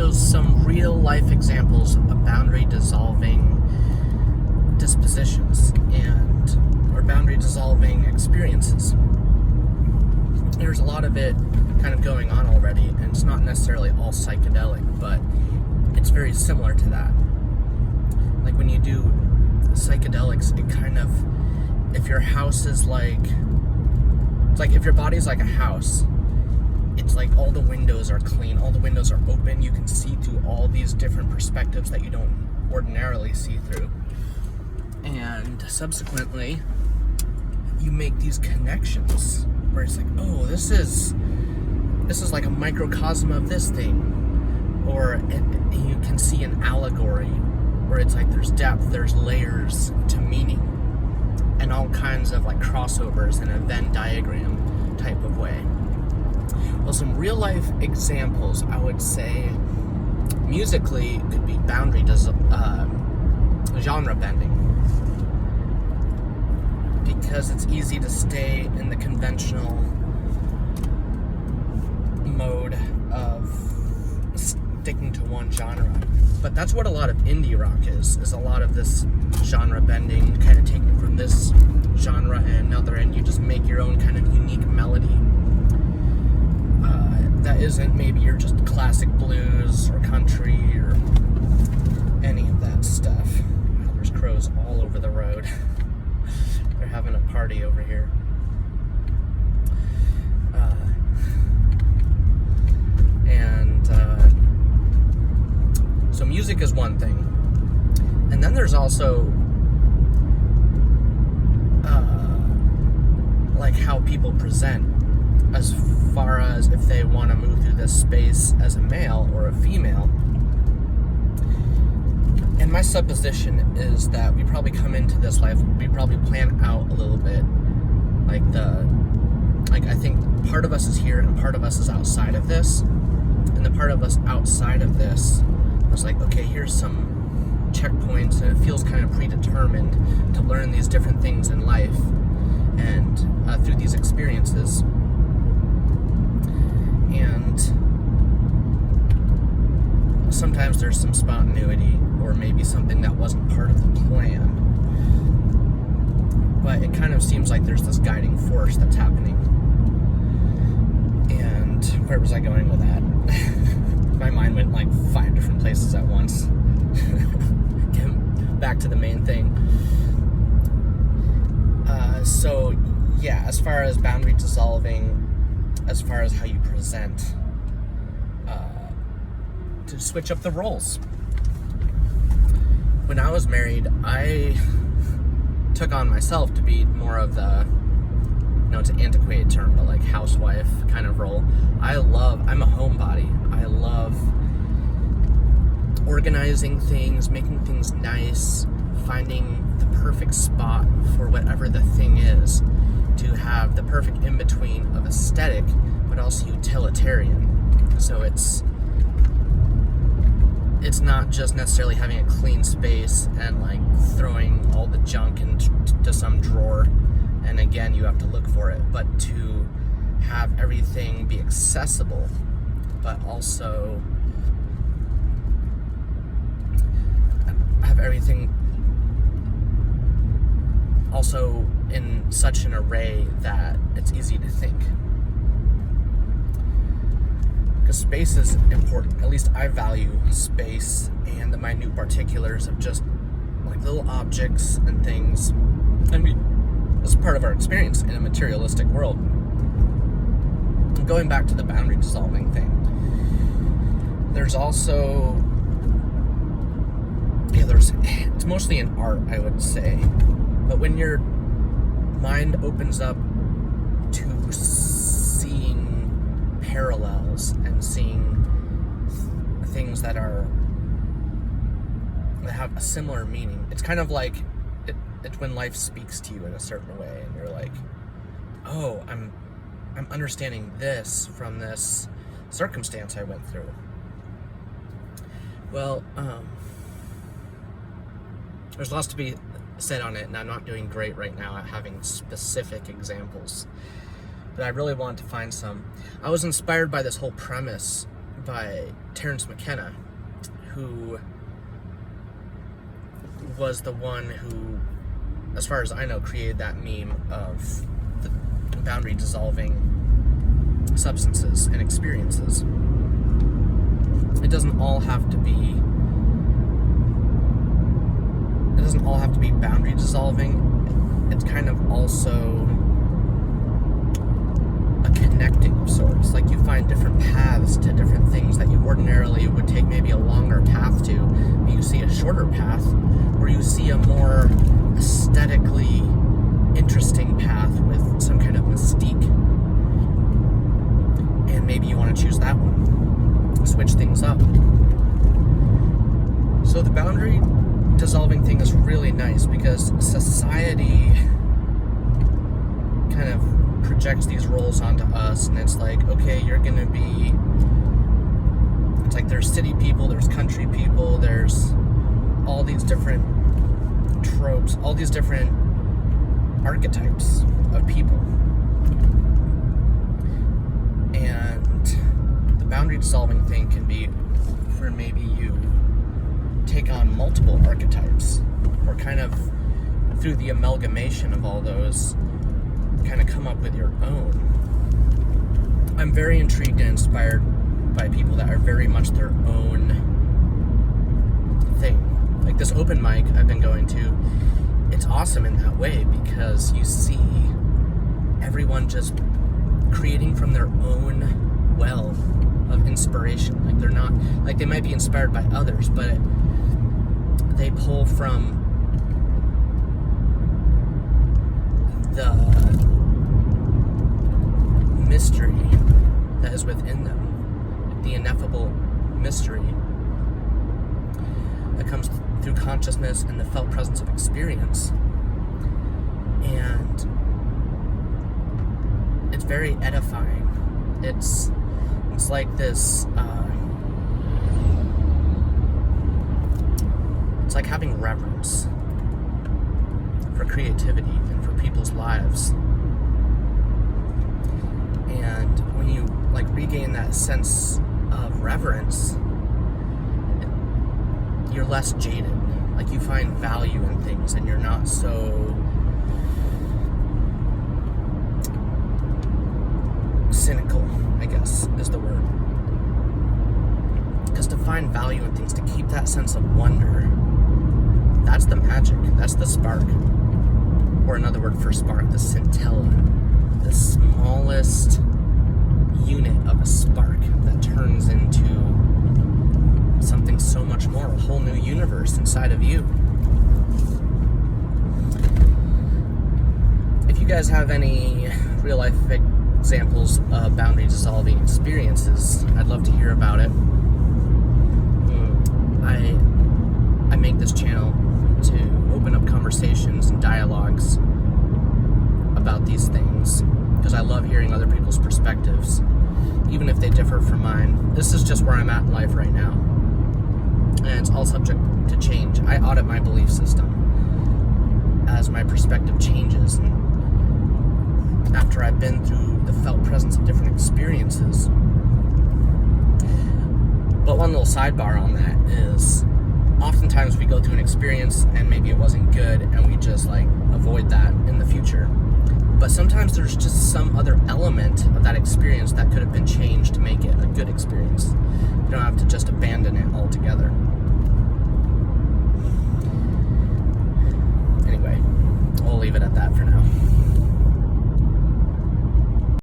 So some real life examples of boundary dissolving dispositions or boundary dissolving experiences. There's a lot of it kind of going on already, and it's not necessarily all psychedelic, but it's very similar to that. Like when you do psychedelics, it kind of, if your house is it's like if your body's like a house, it's like all the windows are clean, all the windows are open, you can see through all these different perspectives that you don't ordinarily see through. And subsequently, you make these connections where it's like, oh, this is like a microcosm of this thing. Or you can see an allegory where it's like there's depth, there's layers to meaning, and all kinds of like crossovers in a Venn diagram type of way. Well, some real life examples, I would say, musically could be genre bending, because it's easy to stay in the conventional mode of sticking to one genre. But that's what a lot of indie rock is a lot of this genre bending, kind of taking from this genre and another, and you just make your own kind of unique melody that isn't maybe your just classic blues or country or any of that stuff. Wow, there's crows all over the road. They're having a party over here. So music is one thing. And then there's also like how people present, as far as if they want to move through this space as a male or a female. And my supposition is that we probably come into this life, we probably plan out a little bit, I think part of us is here and part of us is outside of this. And the part of us outside of this was like, okay, here's some checkpoints, and it feels kind of predetermined to learn these different things in life and through these experiences. And sometimes there's some spontaneity, or maybe something that wasn't part of the plan. But it kind of seems like there's this guiding force that's happening. And where was I going with that? My mind went like 5 different places at once. Getting back to the main thing. So yeah, as far as boundary dissolving, as far as how you present, to switch up the roles. When I was married, I took on myself to be more of the, it's an antiquated term, but like housewife kind of role. I'm a homebody. I love organizing things, making things nice, finding the perfect spot for whatever the thing is, to have the perfect in-between of aesthetic, but also utilitarian. So it's not just necessarily having a clean space and like throwing all the junk into some drawer, and again you have to look for it, but to have everything be accessible, but also have everything also in such an array that it's easy to think. Because space is important. At least I value space and the minute particulars of just like little objects and things. And it's part of our experience in a materialistic world. And going back to the boundary dissolving thing, there's also, it's mostly in art, I would say. But when your mind opens up to seeing parallels and seeing things that have a similar meaning, it's kind of like it's when life speaks to you in a certain way, and you're like, oh, I'm understanding this from this circumstance I went through. Well, there's lots to be said on it, and I'm not doing great right now at having specific examples, but I really want to find some. I was inspired by this whole premise by Terence McKenna, who was the one who, as far as I know, created that meme of the boundary dissolving substances and experiences. It doesn't all have to be boundary dissolving. It's kind of also a connecting of sorts. Like, you find different paths to different things that you ordinarily would take maybe a longer path to, but you see a shorter path, or you see a more aesthetically interesting path with some kind of mystique, and maybe you want to choose that one, switch things up. So the boundary dissolving thing is really nice because society kind of projects these roles onto us, and it's like, okay, you're gonna be, it's like there's city people, there's country people, there's all these different tropes, all these different archetypes of people. And the boundary dissolving thing can be where maybe you take on multiple archetypes, or kind of through the amalgamation of all those, kind of come up with your own. I'm very intrigued and inspired by people that are very much their own thing. Like this open mic I've been going to, it's awesome in that way because you see everyone just creating from their own well of inspiration. Like they're not, like they might be inspired by others, but they pull from the mystery that is within them, the ineffable mystery that comes through consciousness and the felt presence of experience. And it's very edifying. It's like this, it's like having reverence for creativity and for people's lives. And when you like regain that sense of reverence, you're less jaded. Like you find value in things and you're not so cynical, I guess is the word. Because to find value in things, to keep that sense of wonder, that's the magic, that's the spark. Or another word for spark, the scintilla, the smallest unit of a spark that turns into something so much more, a whole new universe inside of you. If you guys have any real life examples of boundary dissolving experiences, I'd love to hear about it. I make this channel to open up conversations and dialogues about these things because I love hearing other people's perspectives, even if they differ from mine. This is just where I'm at in life right now, and it's all subject to change. I audit my belief system as my perspective changes, and after I've been through the felt presence of different experiences. But one little sidebar on that is oftentimes we go through an experience and maybe it wasn't good and we just like avoid that in the future. But sometimes there's just some other element of that experience that could have been changed to make it a good experience. You don't have to just abandon it altogether. Anyway, we'll leave it at that for now.